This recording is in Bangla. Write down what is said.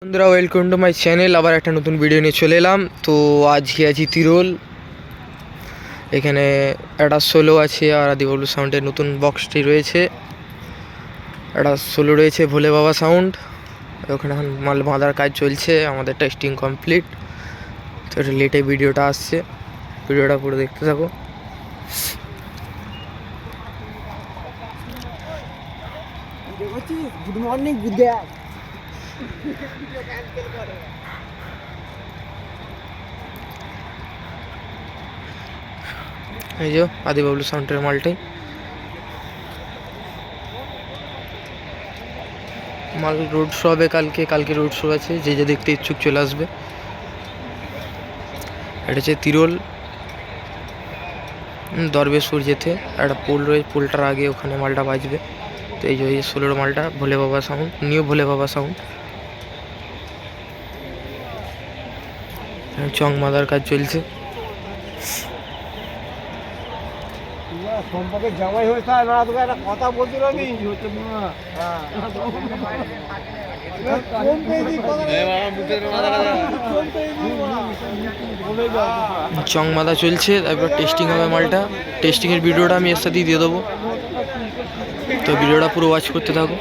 বন্ধুরা, ওয়েলকাম টু মাই চ্যানেল। আবার একটা নতুন ভিডিও নিয়ে চলে এলাম। তো আজকে আছি তিরোল। এখানে একটা সোলো আছে আর আদিবাবলু সাউন্ডের নতুন বক্সটি রয়েছে। একটা সোলো রয়েছে ভোলে বাবা সাউন্ড। ওখানে এখন মাল বাঁধার কাজ চলছে, আমাদের টেস্টিং কমপ্লিট। তো এটা লেটে ভিডিওটা আসছে, ভিডিওটা পুরো দেখতে থাকো। গুড মর্নিং গুড এই যে আদিবাবলু সাউন্ডের মালটাই মাল রোড শো হবে কালকে রোড শো আছে, যে যে দেখতে ইচ্ছুক চলে আসবে। এটা হচ্ছে তিরোল দরবেশপুর যেতে একটা পোল রয়েছে, পোলটার আগে ওখানে মালটা বাজবে। তো এই যে এই সোলোর মালটা ভোলে বাবা সাউন্ড, নিউ ভোলে বাবা সাউন্ড। চং মাদার কাজ চলছে। সম্পর্কে জামাই হয়েছে না, তোকে একটা কথা বলছিল আমি চং মাদা চলছে, তারপর টেস্টিং হবে মালটা। টেস্টিংয়ের ভিডিওটা আমি এর সাথেই দিয়ে দেবো, তো ভিডিওটা পুরো ওয়াচ করতে থাকো।